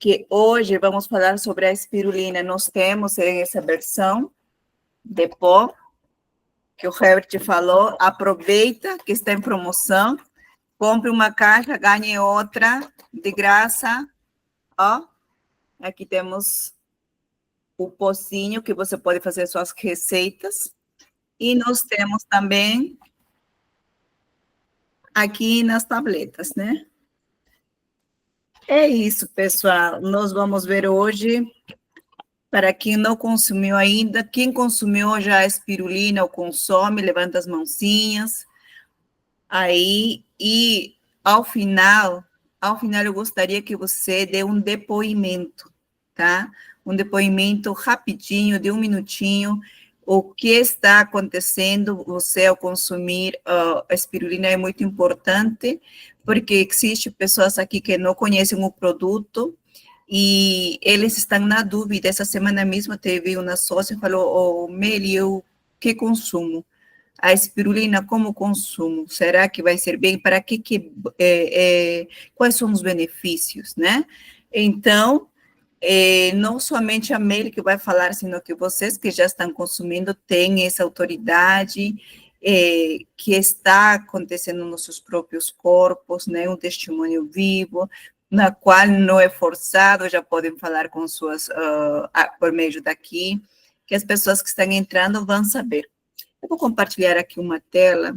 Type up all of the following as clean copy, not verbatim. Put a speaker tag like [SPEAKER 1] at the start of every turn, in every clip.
[SPEAKER 1] que hoje vamos falar sobre a espirulina. Nós temos essa versão de pó, que o Herbert falou, aproveita que está em promoção, compre uma caixa, ganhe outra de graça, ó, aqui temos o pozinho que você pode fazer suas receitas, e nós temos também aqui nas tabletas, né? É isso, pessoal, nós vamos ver hoje, para quem não consumiu ainda, quem consumiu já a espirulina ou consome, levanta as mãozinhas, aí, e ao final eu gostaria que você dê um depoimento, tá? Um depoimento rapidinho, de 1 minutinho, o que está acontecendo, você ao consumir a espirulina é muito importante, porque existe pessoas aqui que não conhecem o produto, e eles estão na dúvida. Essa semana mesmo teve uma sócia que falou, Meli, eu que consumo? A espirulina como consumo? Será que vai ser bem? Para quais são os benefícios, né? Então, não somente a Meli que vai falar, sino que vocês que já estão consumindo têm essa autoridade, que está acontecendo nos seus próprios corpos, né? Um testemunho vivo, na qual não é forçado, já podem falar com suas, por meio daqui, que as pessoas que estão entrando vão saber. Eu vou compartilhar aqui uma tela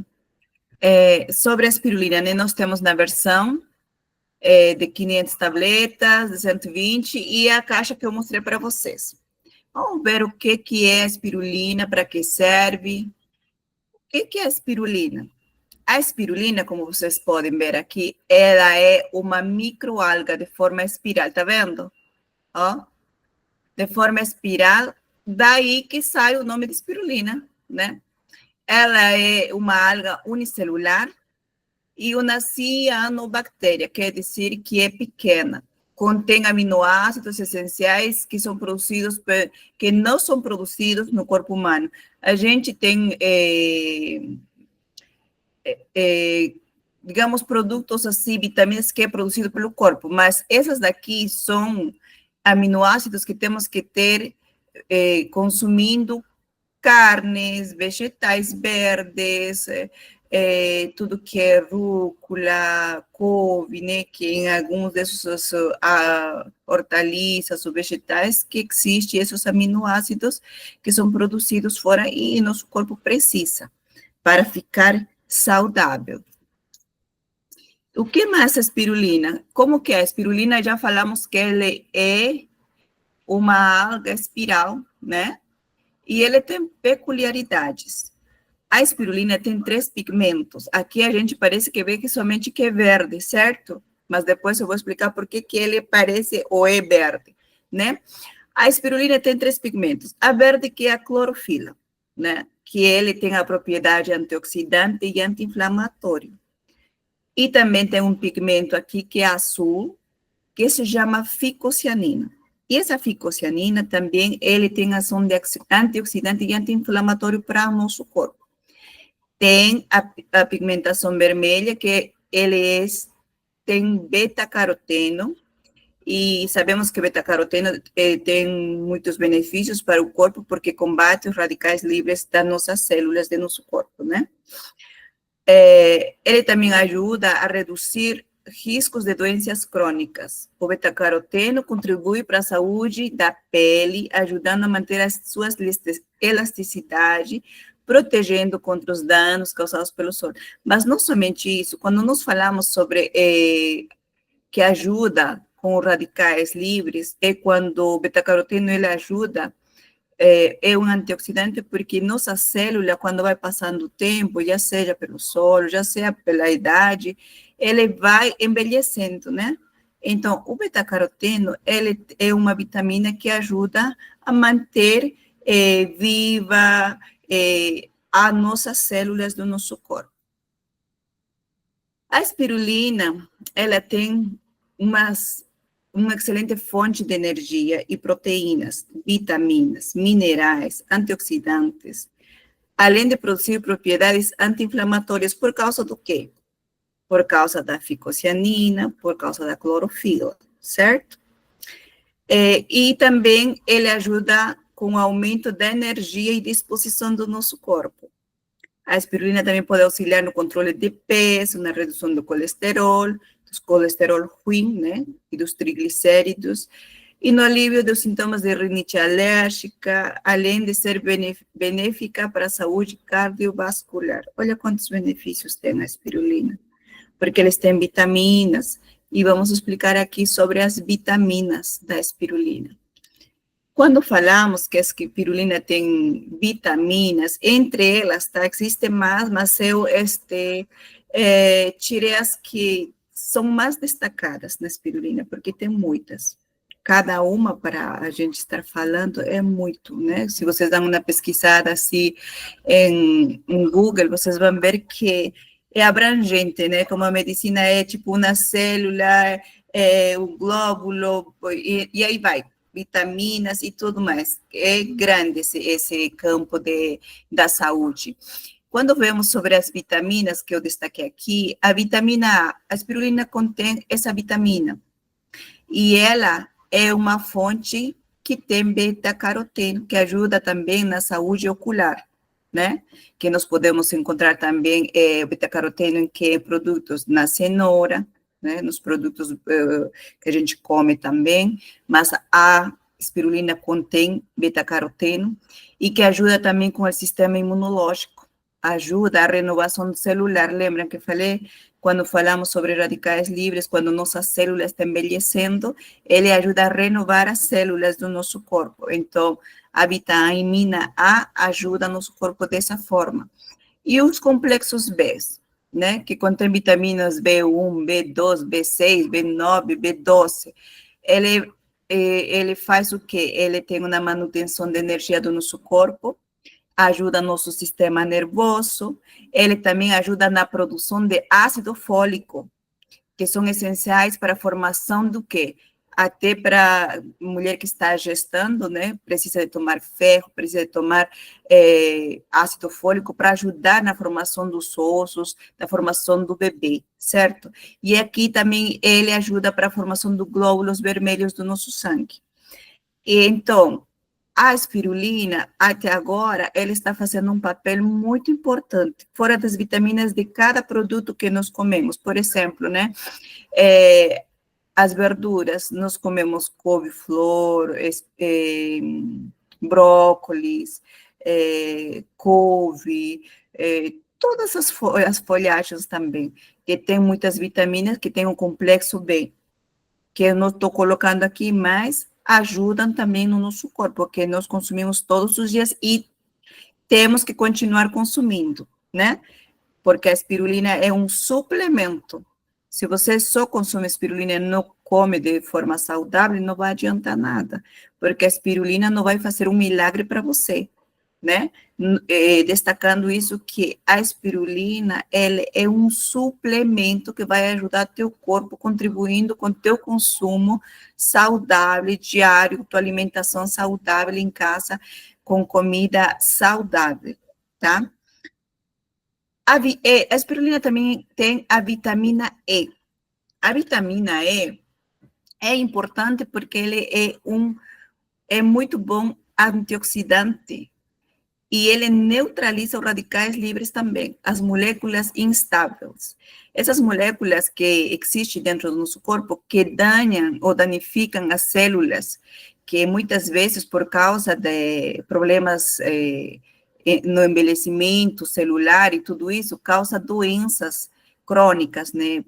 [SPEAKER 1] sobre a espirulina, né? Nós temos na versão de 500 tabletas, de 120, e a caixa que eu mostrei para vocês. Vamos ver o que é a espirulina, para que serve. O que é a espirulina? A espirulina, como vocês podem ver aqui, ela é uma microalga de forma espiral, tá vendo? Ó, de forma espiral, daí que sai o nome de espirulina, né? Ela é uma alga unicelular e uma cianobactéria, quer dizer que é pequena. Contém aminoácidos essenciais que são produzidos, que não são produzidos no corpo humano. A gente tem digamos, produtos assim, vitaminas que é produzido pelo corpo, mas essas daqui são aminoácidos que temos que ter consumindo carnes, vegetais verdes, tudo que é rúcula, couve, né, que em alguns desses hortaliças ou vegetais que existem esses aminoácidos que são produzidos fora e nosso corpo precisa para ficar saudável. O que mais é a espirulina? Como que é a espirulina? Já falamos que ela é uma alga espiral, né? E ele tem peculiaridades. A espirulina tem 3 pigmentos. Aqui a gente parece que vê que somente que é verde, certo? Mas depois eu vou explicar por que ele parece ou é verde, né? A espirulina tem 3 pigmentos. A verde, que é a clorofila, né? Que ele tem a propriedade antioxidante e anti-inflamatório. E também tem um pigmento aqui que é azul, que se chama ficocianina. E essa ficocianina também, ele tem ação de antioxidante e anti-inflamatório para o nosso corpo. Tem a pigmentação vermelha, que ele tem beta-caroteno, e sabemos que beta-caroteno tem muitos benefícios para o corpo, porque combate os radicais livres das nossas células de nosso corpo, né? Ele também ajuda a reduzir riscos de doenças crônicas. O beta-caroteno contribui para a saúde da pele, ajudando a manter a sua elasticidade, protegendo contra os danos causados pelo sol. Mas não somente isso, quando nós falamos sobre que ajuda com os radicais livres, é quando o beta-caroteno ele ajuda, é um antioxidante, porque nossa célula, quando vai passando o tempo, já seja pelo sol, já seja pela idade, ele vai envelhecendo, né? Então, o beta-caroteno, ele é uma vitamina que ajuda a manter viva as nossas células do nosso corpo. A espirulina, ela tem uma excelente fonte de energia e proteínas, vitaminas, minerais, antioxidantes, além de produzir propriedades anti-inflamatórias. Por causa do quê? Por causa da ficocianina, por causa da clorofila, certo? E também ele ajuda com o aumento da energia e disposição do nosso corpo. A espirulina também pode auxiliar no controle de peso, na redução do colesterol ruim, né, e dos triglicéridos, e no alívio dos sintomas de rinite alérgica, além de ser benéfica para a saúde cardiovascular. Olha quantos benefícios tem a espirulina, porque eles têm vitaminas, e vamos explicar aqui sobre as vitaminas da espirulina. Quando falamos que a espirulina tem vitaminas, entre elas, tá, existe mais, mas eu tirei as que são mais destacadas na espirulina, porque tem muitas. Cada uma, para a gente estar falando, é muito, né? Se vocês dão uma pesquisada assim em Google, vocês vão ver que é abrangente, né? Como a medicina é tipo uma célula, um glóbulo, e aí vai vitaminas e tudo mais. É grande esse campo da saúde. Quando vemos sobre as vitaminas que eu destaquei aqui, a vitamina A, a espirulina contém essa vitamina, e ela é uma fonte que tem beta-caroteno, que ajuda também na saúde ocular, né? Que nós podemos encontrar também beta-caroteno em que produtos na cenoura, né? Nos produtos que a gente come também, mas a espirulina contém beta-caroteno e que ajuda também com o sistema imunológico, ajuda a renovação celular. Lembram que falei? Quando falamos sobre radicais livres, quando nossa célula está envelhecendo, ele ajuda a renovar as células do nosso corpo. Então, a vitamina A ajuda nosso corpo dessa forma. E os complexos B, né, que contém vitaminas B1, B2, B6, B9, B12, ele faz o quê? Ele tem uma manutenção de energia do nosso corpo, ajuda nosso sistema nervoso, ele também ajuda na produção de ácido fólico, que são essenciais para a formação do quê? Até para mulher que está gestando, né? Precisa de tomar ferro, precisa de tomar ácido fólico para ajudar na formação dos ossos, na formação do bebê, certo? E aqui também ele ajuda para a formação dos glóbulos vermelhos do nosso sangue. E então, a espirulina, até agora, ela está fazendo um papel muito importante, fora das vitaminas de cada produto que nós comemos. Por exemplo, né, as verduras, nós comemos couve-flor, brócolis, couve, todas as folhagens também, que tem muitas vitaminas, que tem um complexo B, que eu não estou colocando aqui, mas ajudam também no nosso corpo, porque nós consumimos todos os dias e temos que continuar consumindo, né? Porque a espirulina é um suplemento. Se você só consome espirulina e não come de forma saudável, não vai adiantar nada, porque a espirulina não vai fazer um milagre para você, né? Destacando isso que a espirulina, ela é um suplemento que vai ajudar teu corpo, contribuindo com teu consumo saudável, diário, tua alimentação saudável em casa, com comida saudável, tá? A espirulina também tem a vitamina E. A vitamina E é importante porque ele é muito bom antioxidante e ele neutraliza os radicais livres também, as moléculas instáveis. Essas moléculas que existem dentro do nosso corpo que danham ou danificam as células, que muitas vezes por causa de problemas no envelhecimento celular e tudo isso, causa doenças crônicas, né?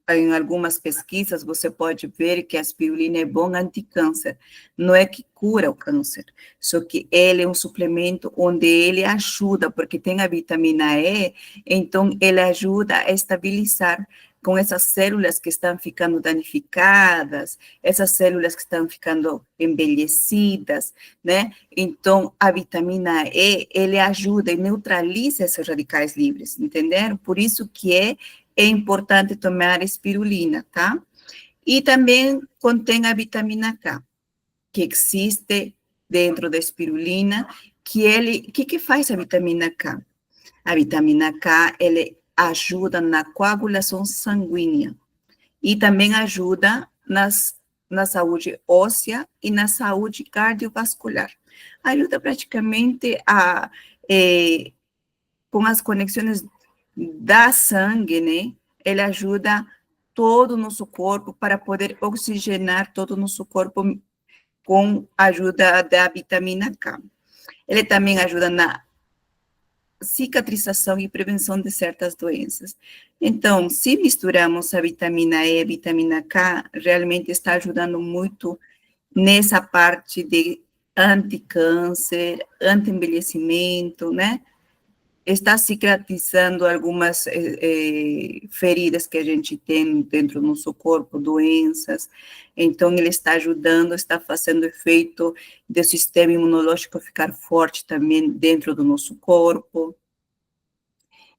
[SPEAKER 1] Em algumas pesquisas você pode ver que a espirulina é bom anti-câncer. Não é que cura o câncer, só que ele é um suplemento onde ele ajuda, porque tem a vitamina E, então ele ajuda a estabilizar com essas células que estão ficando danificadas, essas células que estão ficando envelhecidas, né? Então, a vitamina E, ele ajuda e neutraliza esses radicais livres, entenderam? Por isso que é importante tomar espirulina, tá? E também contém a vitamina K, que existe dentro da espirulina, que faz a vitamina K? A vitamina K, ele ajuda na coagulação sanguínea e também ajuda na saúde óssea e na saúde cardiovascular. Ajuda praticamente com as conexões da sangue, né? Ele ajuda todo o nosso corpo para poder oxigenar todo o nosso corpo com a ajuda da vitamina K. Ele também ajuda na cicatrização e prevenção de certas doenças. Então, se misturamos a vitamina E e a vitamina K, realmente está ajudando muito nessa parte de anticâncer, anti-envelhecimento, né? Está cicatrizando algumas feridas que a gente tem dentro do nosso corpo, doenças. Então, ele está ajudando, está fazendo efeito do sistema imunológico ficar forte também dentro do nosso corpo.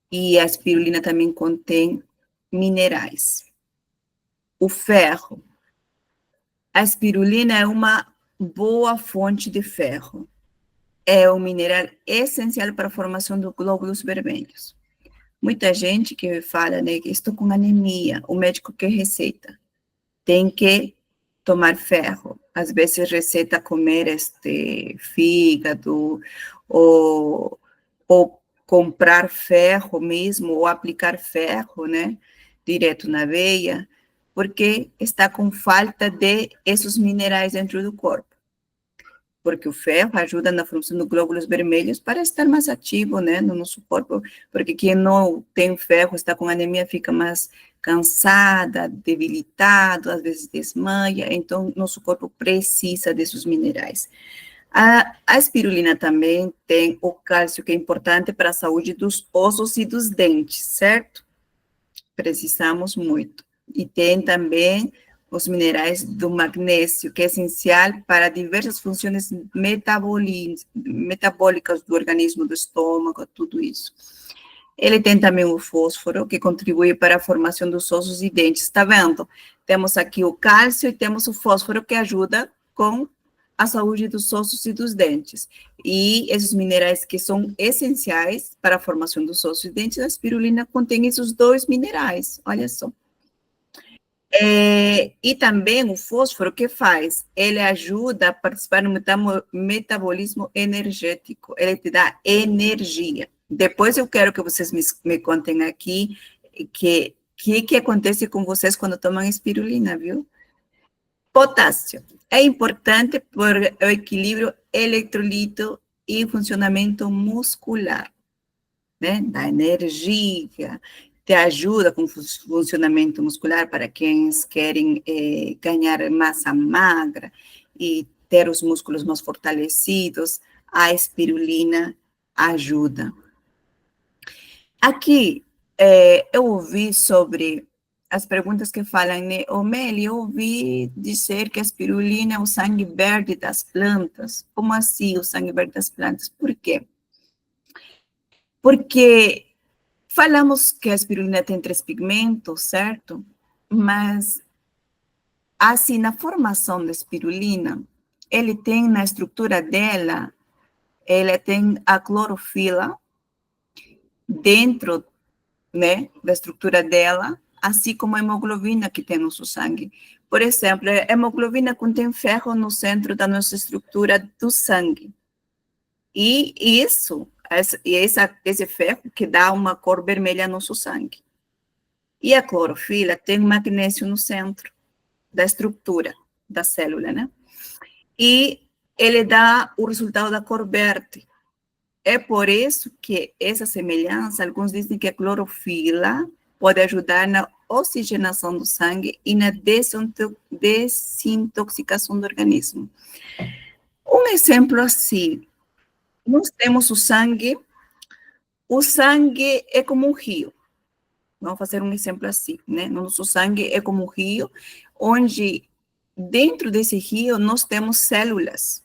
[SPEAKER 1] E a espirulina também contém minerais. O ferro. A espirulina é uma boa fonte de ferro. É um mineral essencial para a formação dos glóbulos vermelhos. Muita gente que fala, né, que estou com anemia, o médico que receita, tem que tomar ferro. Às vezes receita comer fígado, ou comprar ferro mesmo, ou aplicar ferro, né, direto na veia, porque está com falta de esses minerais dentro do corpo. Porque o ferro ajuda na formação dos glóbulos vermelhos para estar mais ativo, né, no nosso corpo, porque quem não tem ferro, está com anemia, fica mais cansada, debilitado, às vezes desmaia, então nosso corpo precisa desses minerais. A espirulina também tem o cálcio, que é importante para a saúde dos ossos e dos dentes, certo? Precisamos muito. E tem também os minerais do magnésio, que é essencial para diversas funções metabólicas do organismo, do estômago, tudo isso. Ele tem também o fósforo, que contribui para a formação dos ossos e dentes. Está vendo? Temos aqui o cálcio e temos o fósforo, que ajuda com a saúde dos ossos e dos dentes. E esses minerais que são essenciais para a formação dos ossos e dentes, a espirulina contém esses dois minerais, olha só. E também o fósforo, que faz? Ele ajuda a participar no metabolismo energético, ele te dá energia. Depois eu quero que vocês me contem aqui que acontece com vocês quando tomam espirulina, viu? Potássio. É importante por o equilíbrio eletrolito e funcionamento muscular, né? Dá energia, te ajuda com o funcionamento muscular para quem querem ganhar massa magra e ter os músculos mais fortalecidos. A espirulina ajuda. Aqui, eu ouvi sobre as perguntas que falam, né? Meli, eu ouvi dizer que a espirulina é o sangue verde das plantas. Como assim o sangue verde das plantas? Por quê? Porque falamos que a espirulina tem 3 pigmentos, certo? Mas, assim, na formação da espirulina, ele tem na estrutura dela, ele tem a clorofila dentro, né, da estrutura dela, assim como a hemoglobina que tem no nosso sangue. Por exemplo, a hemoglobina contém ferro no centro da nossa estrutura do sangue. E esse ferro que dá uma cor vermelha no nosso sangue. E a clorofila tem magnésio no centro da estrutura da célula, né? E ele dá o resultado da cor verde. É por isso que essa semelhança, alguns dizem que a clorofila pode ajudar na oxigenação do sangue e na desintoxicação do organismo. Um exemplo assim, nós temos o sangue é como um rio. Vamos fazer um exemplo assim, né? Nosso sangue é como um rio, onde dentro desse rio nós temos células,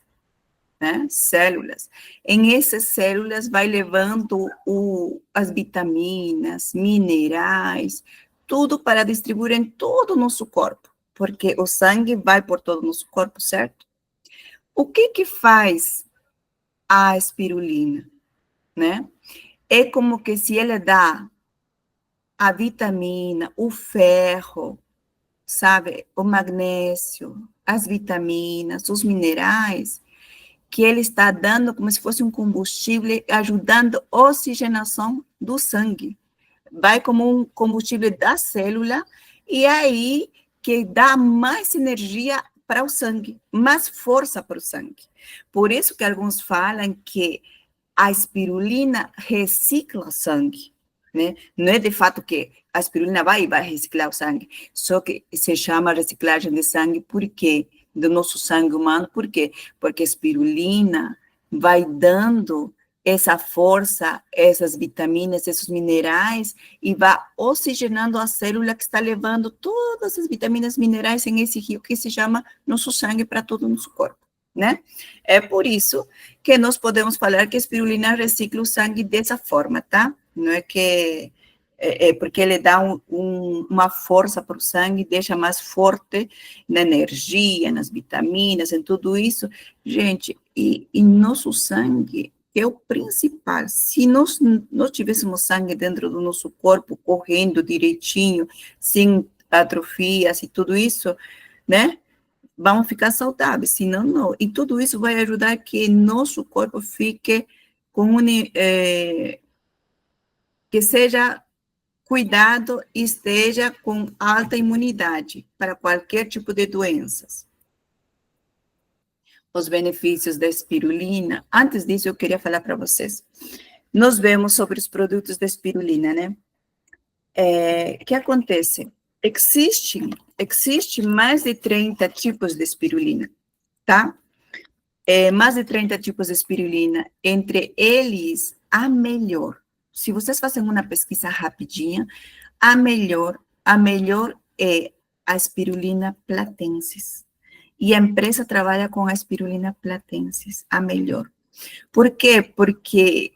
[SPEAKER 1] né? Células. Em essas células vai levando as vitaminas, minerais, tudo para distribuir em todo o nosso corpo, porque o sangue vai por todo o nosso corpo, certo? O que faz a espirulina, né? É como que se ele dá a vitamina, o ferro, sabe, o magnésio, as vitaminas, os minerais, que ele está dando como se fosse um combustível, ajudando a oxigenação do sangue. Vai como um combustível da célula, e aí que dá mais energia para o sangue, mais força para o sangue. Por isso que alguns falam que a espirulina recicla o sangue, né? Não é de fato que a espirulina vai reciclar o sangue, só que se chama reciclagem de sangue, por quê? Do nosso sangue humano, por quê? Porque a espirulina vai dando essa força, essas vitaminas, esses minerais, e vai oxigenando a célula que está levando todas as vitaminas, minerais em esse rio que se chama nosso sangue para todo o nosso corpo, né? É por isso que nós podemos falar que a espirulina recicla o sangue dessa forma, tá? Não é que porque ele dá uma força para o sangue, deixa mais forte na energia, nas vitaminas, em tudo isso. Gente, e nosso sangue é o principal. Se nós tivéssemos sangue dentro do nosso corpo, correndo direitinho, sem atrofias e tudo isso, né? Vamos ficar saudáveis, senão não. E tudo isso vai ajudar que nosso corpo fique com que seja cuidado e esteja com alta imunidade para qualquer tipo de doenças. Os benefícios da espirulina. Antes disso, eu queria falar para vocês. Nós vemos sobre os produtos da espirulina, né? O que acontece? Existe mais de 30 tipos de espirulina, tá? Mais de 30 tipos de espirulina, entre eles, a melhor. Se vocês fazem uma pesquisa rapidinha, a melhor é a espirulina platensis. E a empresa trabalha com a espirulina platensis, a melhor. Por quê? Porque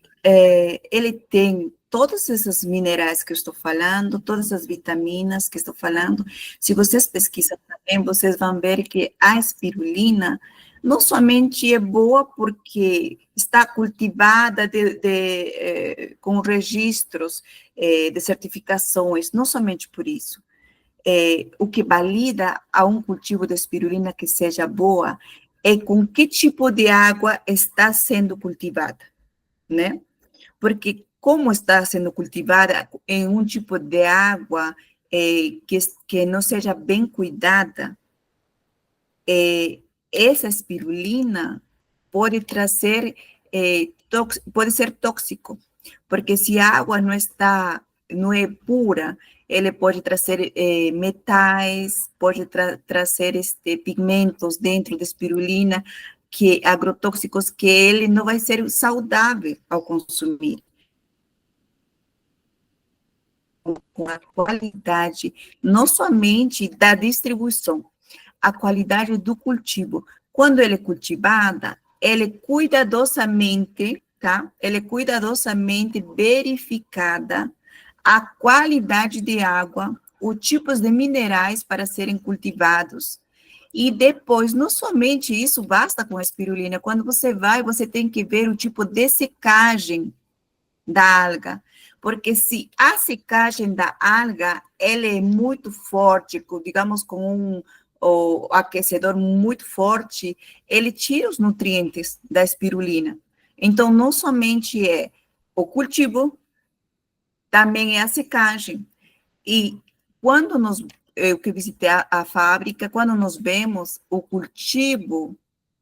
[SPEAKER 1] ele tem todos esses minerais que eu estou falando, todas as vitaminas que estou falando. Se vocês pesquisam também, vocês vão ver que a espirulina não somente é boa porque está cultivada com registros de certificações, não somente por isso. O que valida a um cultivo de espirulina que seja boa é com que tipo de água está sendo cultivada, né? Porque como está sendo cultivada em um tipo de água que não seja bem cuidada, essa espirulina pode trazer, pode ser tóxico, porque se a água não é pura, ele pode trazer metais, pode trazer pigmentos dentro da espirulina, agrotóxicos, que ele não vai ser saudável ao consumir. Com a qualidade, não somente da distribuição, a qualidade do cultivo. Quando ele é cultivada, ele é cuidadosamente, tá? Ele é cuidadosamente verificada a qualidade de água, os tipos de minerais para serem cultivados. E depois, não somente isso, basta com a espirulina. Quando você vai, você tem que ver o tipo de secagem da alga, porque se a secagem da alga, ela é muito forte, digamos com um aquecedor muito forte, ele tira os nutrientes da espirulina. Então, não somente é o cultivo, também é a secagem. E quando eu que visitei a fábrica, quando nós vemos o cultivo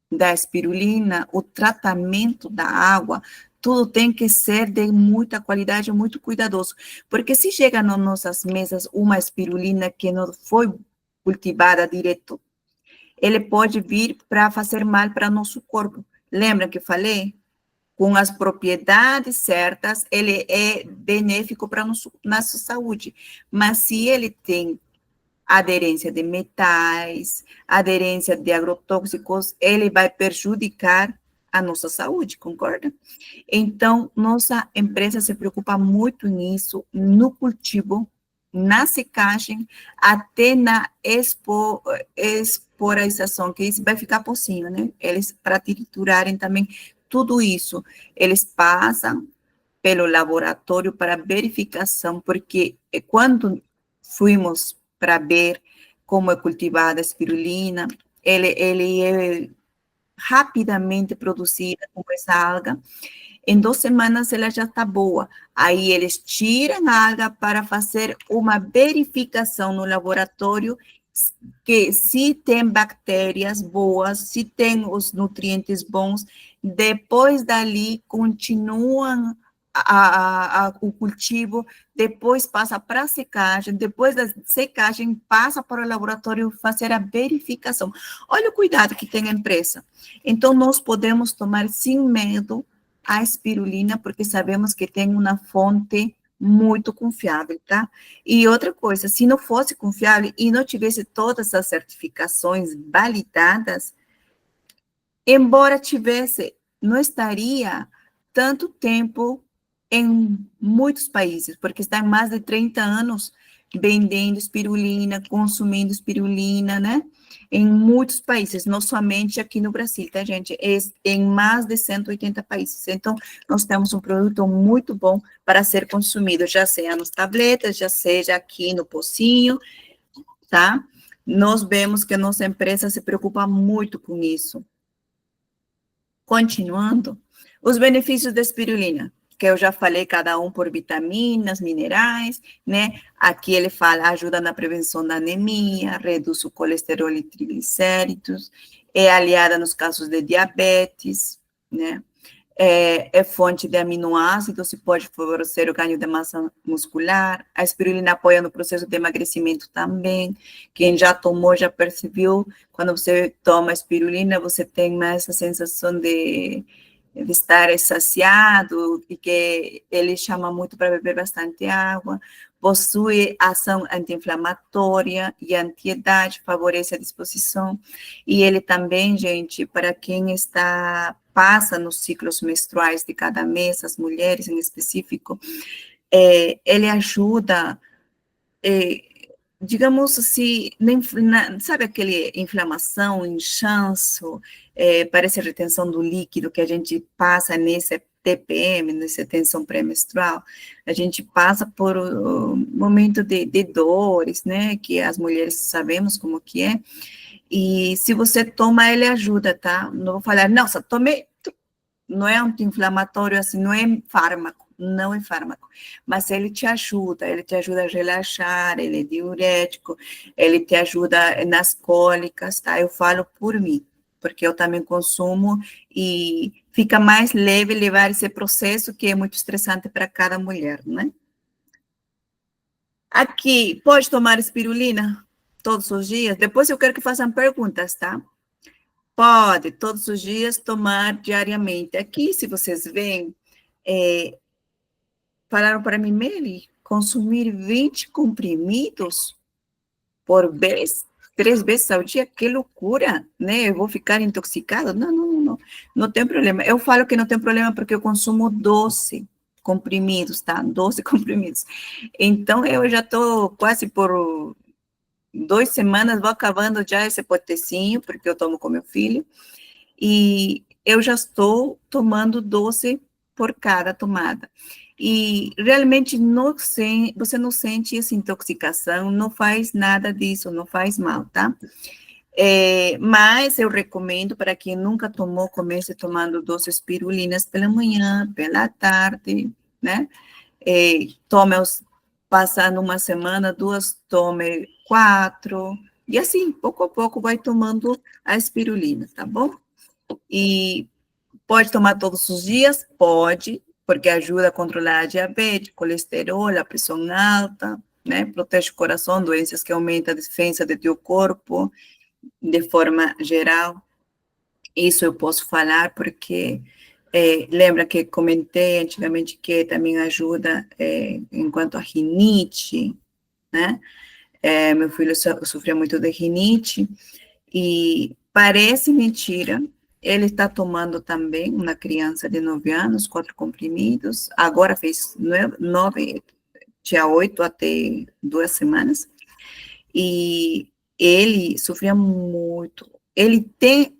[SPEAKER 1] da espirulina, o tratamento da água, tudo tem que ser de muita qualidade, muito cuidadoso. Porque se chega nas nossas mesas uma espirulina que não foi cultivada direto, ele pode vir para fazer mal para nosso corpo. Lembra que eu falei? Com as propriedades certas, ele é benéfico para nossa saúde. Mas se ele tem aderência de metais, aderência de agrotóxicos, ele vai prejudicar a nossa saúde, concorda? Então, nossa empresa se preocupa muito nisso, no cultivo, na secagem, até na esporização, que isso vai ficar pocinho, né? Eles, para triturarem também tudo isso, eles passam pelo laboratório para verificação, porque quando fomos para ver como é cultivada a espirulina, ele é rapidamente produzida com essa alga. Em 2 semanas ela já está boa. Aí eles tiram a alga para fazer uma verificação no laboratório que se tem bactérias boas, se tem os nutrientes bons, depois dali continuam o cultivo, depois passa para a secagem, depois da secagem passa para o laboratório fazer a verificação. Olha o cuidado que tem a empresa. Então, nós podemos tomar sem medo a espirulina, porque sabemos que tem uma fonte muito confiável, tá? E outra coisa, se não fosse confiável e não tivesse todas as certificações validadas, embora tivesse, não estaria tanto tempo em muitos países, porque está em mais de 30 anos vendendo espirulina, consumindo espirulina, né? Em muitos países, não somente aqui no Brasil, tá, gente? É em mais de 180 países. Então, nós temos um produto muito bom para ser consumido, já seja nos tabletas, já seja aqui no pocinho, tá? Nós vemos que a nossa empresa se preocupa muito com isso. Continuando, os benefícios da espirulina, que eu já falei, cada um por vitaminas, minerais, né? Aqui ele fala, ajuda na prevenção da anemia, reduz o colesterol e triglicéridos, é aliada nos casos de diabetes, né? É fonte de aminoácidos e pode favorecer o ganho de massa muscular. A espirulina apoia no processo de emagrecimento também. Quem já tomou já percebeu, quando você toma espirulina, você tem mais essa sensação de estar saciado e que ele chama muito para beber bastante água. Possui ação anti-inflamatória e antiedade, favorece a disposição. E ele também, gente, para quem passa nos ciclos menstruais de cada mês, as mulheres em específico, ele ajuda, digamos assim, sabe aquele inflamação, inchaço, parece retenção do líquido que a gente passa nesse TPM, nessa tensão pré-menstrual, a gente passa por um momento de dores, né, que as mulheres sabemos como que é, e se você toma, ele ajuda, tá? Não vou falar, nossa, tomei, não é anti-inflamatório, assim, não é fármaco, não é fármaco, mas ele te ajuda a relaxar, ele é diurético, ele te ajuda nas cólicas, tá? Eu falo por mim, porque eu também consumo e fica mais leve levar esse processo que é muito estressante para cada mulher, né? Aqui, pode tomar espirulina todos os dias? Depois eu quero que façam perguntas, tá? Pode, todos os dias, tomar diariamente. Aqui, se vocês veem, falaram para mim, Meli, consumir 20 comprimidos por vez, 3 vezes ao dia, que loucura, né? Eu vou ficar intoxicada? Não, não, não, não, não tem problema. Eu falo que não tem problema porque eu consumo 12 comprimidos, tá? 12 comprimidos. Então, eu já estou quase por 2 semanas, vou acabando já esse potezinho, porque eu tomo com meu filho, e eu já estou tomando 12 por cada tomada. E realmente você não sente essa intoxicação, não faz nada disso, não faz mal, tá? Mas eu recomendo para quem nunca tomou, comece tomando 12 espirulinas pela manhã, pela tarde, né? Tome passando uma semana, 2, tome 4, e assim, pouco a pouco vai tomando a espirulina, tá bom? E pode tomar todos os dias? Pode, porque ajuda a controlar a diabetes, colesterol, a pressão alta, né? Protege o coração, doenças que aumentam a defesa do teu corpo, de forma geral. Isso eu posso falar porque lembra que comentei antigamente que também ajuda enquanto a rinite, né? Meu filho sofria muito de rinite e parece mentira, ele está tomando também, uma criança de 9 anos, 4 comprimidos, agora fez 9, dia 8 até 2 semanas, e ele sofria muito. Ele tem,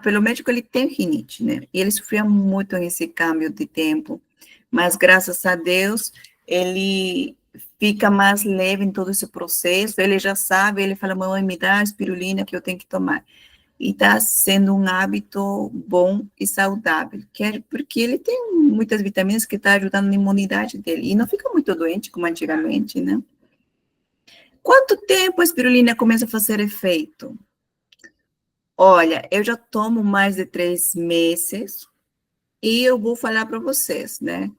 [SPEAKER 1] pelo médico, ele tem rinite, né? E ele sofria muito nesse câmbio de tempo. Mas, graças a Deus, ele fica mais leve em todo esse processo. Ele já sabe, ele fala, mamãe, me dá a espirulina que eu tenho que tomar. e está sendo um hábito bom e saudável, porque ele tem muitas vitaminas que estão ajudando na imunidade dele, e não fica muito doente como antigamente, né? Quanto tempo a espirulina começa a fazer efeito? Olha, eu já tomo mais de 3 meses, e eu vou falar para vocês, né?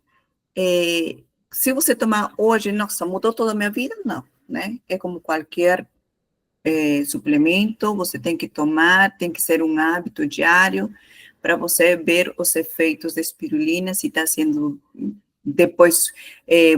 [SPEAKER 1] Se você tomar hoje, nossa, mudou toda a minha vida? Não, né? É como qualquer suplemento, você tem que tomar, tem que ser um hábito diário para você ver os efeitos da espirulina, se está sendo. Depois,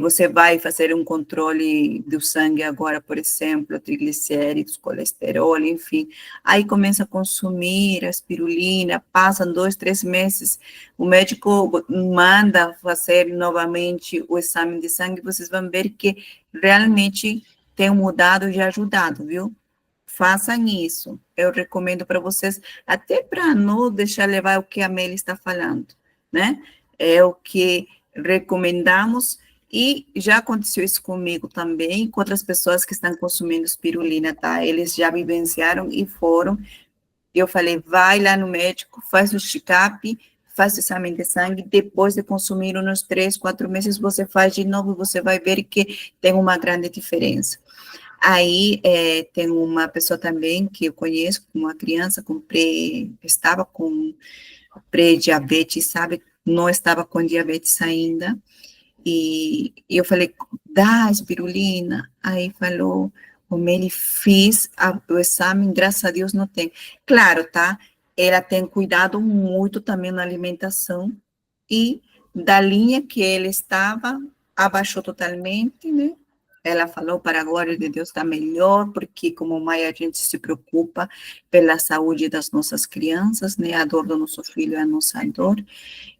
[SPEAKER 1] você vai fazer um controle do sangue agora, por exemplo, triglicéridos, colesterol, enfim. Aí começa a consumir a espirulina, passam 2, 3 meses, o médico manda fazer novamente o exame de sangue, vocês vão ver que realmente tem mudado e ajudado, viu? Façam isso. Eu recomendo para vocês, até para não deixar levar o que a Meli está falando, né? É o que recomendamos, e já aconteceu isso comigo também, com outras pessoas que estão consumindo espirulina, tá? Eles já vivenciaram e foram. Eu falei, vai lá no médico, faz o check-up, faz o exame de sangue, depois de consumir uns 3, 4 meses, você faz de novo, você vai ver que tem uma grande diferença. Aí, tem uma pessoa também que eu conheço, uma criança estava com pré-diabetes, sabe? Não estava com diabetes ainda. E eu falei, dá espirulina. Aí falou, como ele fez o exame, graças a Deus não tem. Claro, tá? Ela tem cuidado muito também na alimentação, e da linha que ele estava, abaixou totalmente, né? Ela falou, para a glória de Deus, está melhor, porque como mãe a gente se preocupa pela saúde das nossas crianças, né? A dor do nosso filho é a nossa dor,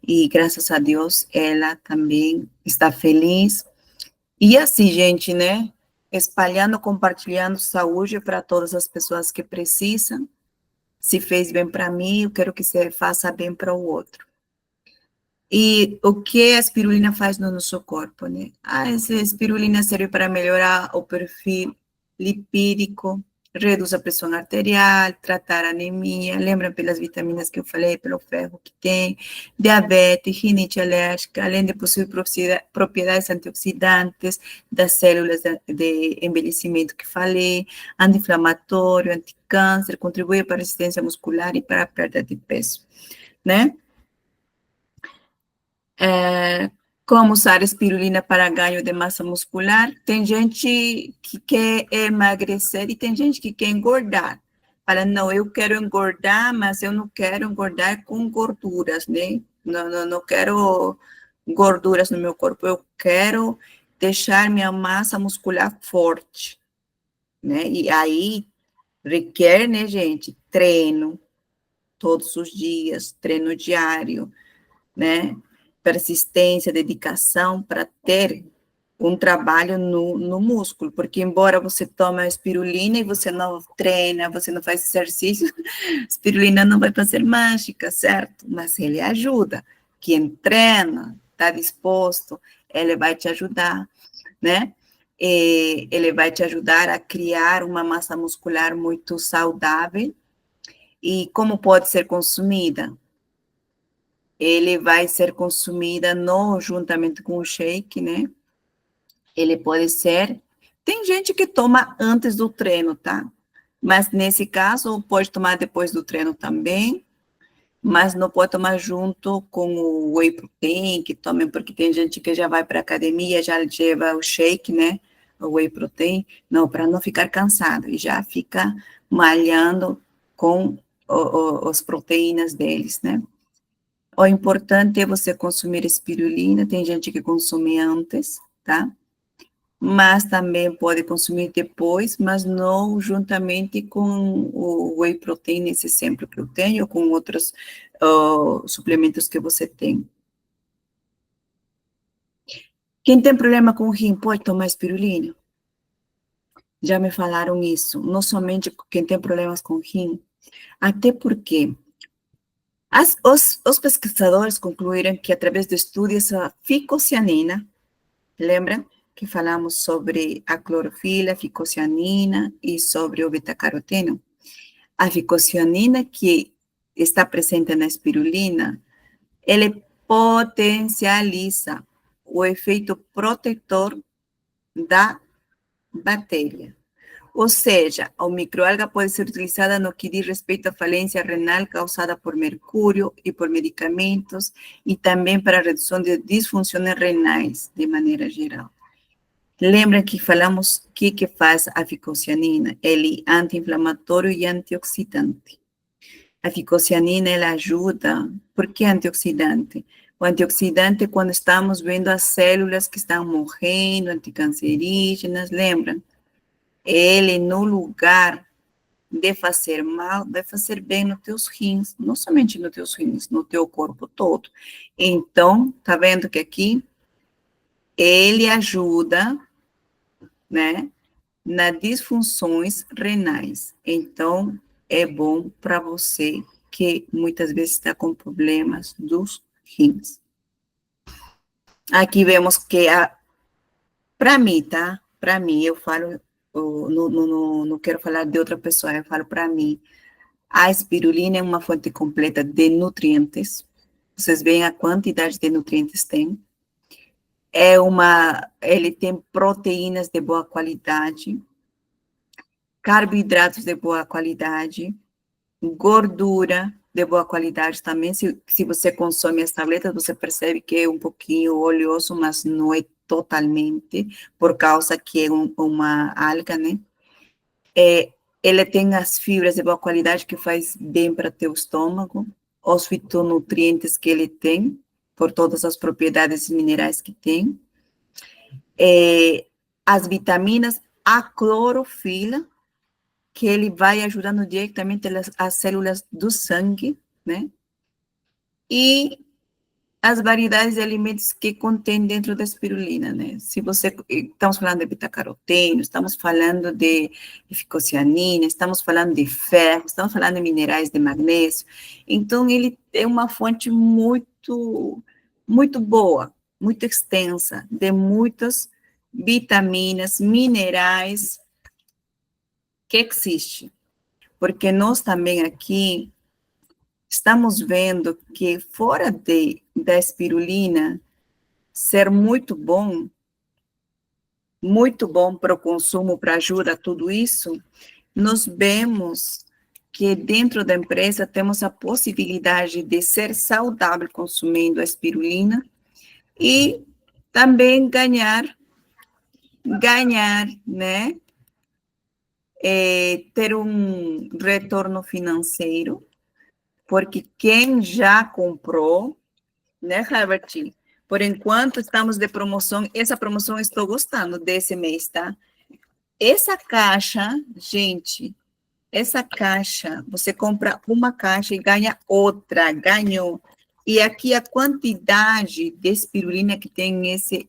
[SPEAKER 1] e graças a Deus ela também está feliz. E assim, gente, né? Espalhando, compartilhando saúde para todas as pessoas que precisam. Se fez bem para mim, eu quero que você faça bem para o outro. E o que a espirulina faz no nosso corpo, né? Essa espirulina serve para melhorar o perfil lipídico, reduz a pressão arterial, tratar anemia, lembra pelas vitaminas que eu falei, pelo ferro que tem, diabetes, rinite alérgica, além de possuir propriedades antioxidantes das células de envelhecimento que falei, anti-inflamatório, anticâncer, contribui para a resistência muscular e para a perda de peso, né? Como usar espirulina para ganho de massa muscular? Tem gente que quer emagrecer e tem gente que quer engordar. Fala, não, eu quero engordar, mas eu não quero engordar com gorduras, né? Não quero gorduras no meu corpo, eu quero deixar minha massa muscular forte, né? E aí requer, né, gente, treino todos os dias, treino diário, né? Persistência, dedicação para ter um trabalho no músculo, porque embora você tome a espirulina e você não treina, você não faz exercício, a espirulina não vai fazer mágica, certo? Mas ele ajuda. Quem treina, está disposto, ele vai te ajudar, né? E ele vai te ajudar a criar uma massa muscular muito saudável. E como pode ser consumida? Ele vai ser consumida não juntamente com o shake, né? Ele pode ser. Tem gente que toma antes do treino, tá? Mas nesse caso, pode tomar depois do treino também, mas não pode tomar junto com o whey protein, que tomem, porque tem gente que já vai para academia, já leva o shake, né? O whey protein, não, para não ficar cansado, e já fica malhando com as proteínas deles, né? O importante é você consumir espirulina, tem gente que consome antes, tá? Mas também pode consumir depois, mas não juntamente com o whey protein, esse exemplo que eu tenho, ou com outros suplementos que você tem. Quem tem problema com rim pode tomar espirulina? Já me falaram isso, não somente quem tem problemas com rim, até porque os pesquisadores concluíram que através de estudos a ficocianina, lembra que falamos sobre a clorofila, ficocianina e sobre o beta-caroteno? A ficocianina que está presente na espirulina, ele potencializa o efeito protetor da bactéria. Ou seja, a microalga pode ser utilizada no que diz respeito à falência renal causada por mercúrio e por medicamentos, e também para a redução de disfunções renais, de maneira geral. Lembra que falamos o que faz a ficocianina? Ele é anti-inflamatório e antioxidante. A ficocianina, ela ajuda, por que antioxidante? O antioxidante é quando estamos vendo as células que estão morrendo, anticancerígenas, lembram? Ele, no lugar de fazer mal, vai fazer bem nos teus rins, não somente nos teus rins, no teu corpo todo. Então, tá vendo que aqui, ele ajuda, né, nas disfunções renais. Então, é bom para você que muitas vezes está com problemas dos rins. Aqui vemos que, para mim, tá? Para mim, eu falo, não quero falar de outra pessoa, eu falo para mim. A espirulina é uma fonte completa de nutrientes. Vocês veem a quantidade de nutrientes tem. Ele tem proteínas de boa qualidade, carboidratos de boa qualidade, gordura de boa qualidade também. Se você consome as tabletas, você percebe que é um pouquinho oleoso, mas não é totalmente, por causa que é uma alga, né? Ele tem as fibras de boa qualidade que faz bem para teu estômago, os fitonutrientes que ele tem, por todas as propriedades minerais que tem, as vitaminas, a clorofila, que ele vai ajudando diretamente as células do sangue, né? E as variedades de alimentos que contém dentro da espirulina, né? Estamos falando de beta-caroteno, estamos falando de ficocianina, estamos falando de ferro, estamos falando de minerais de magnésio. Então, ele é uma fonte muito, muito boa, muito extensa, de muitas vitaminas, minerais que existem. Porque nós também aqui estamos vendo que fora da espirulina ser muito bom para o consumo, para ajuda a tudo isso, nós vemos que dentro da empresa temos a possibilidade de ser saudável consumindo a espirulina e também ganhar, né? Ter um retorno financeiro, porque quem já comprou, né, Herbert? Por enquanto, estamos de promoção. Essa promoção, estou gostando desse mês, tá? Essa caixa, gente, você compra uma caixa e ganha outra, ganhou. E aqui a quantidade de espirulina que tem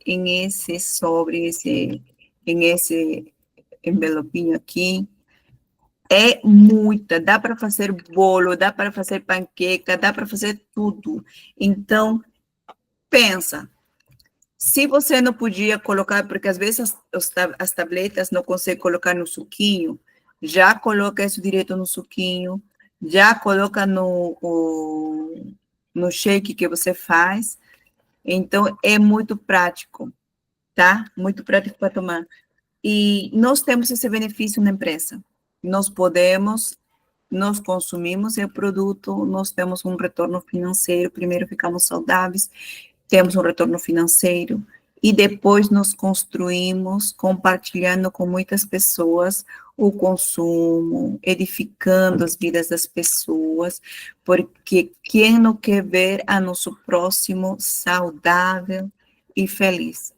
[SPEAKER 1] em esse sobre, em esse envelopinho aqui, é muita. Dá para fazer bolo, dá para fazer panqueca, dá para fazer tudo. Então, pensa, se você não podia colocar, porque às vezes as tabletas não conseguem colocar no suquinho, já coloca isso direto no suquinho, já coloca no shake que você faz. Então, é muito prático, tá? Muito prático para tomar. E nós temos esse benefício na empresa. Nós consumimos o produto, nós temos um retorno financeiro, primeiro ficamos saudáveis, temos um retorno financeiro, e depois nos construímos compartilhando com muitas pessoas o consumo, edificando as vidas das pessoas, porque quem não quer ver a nosso próximo saudável e feliz?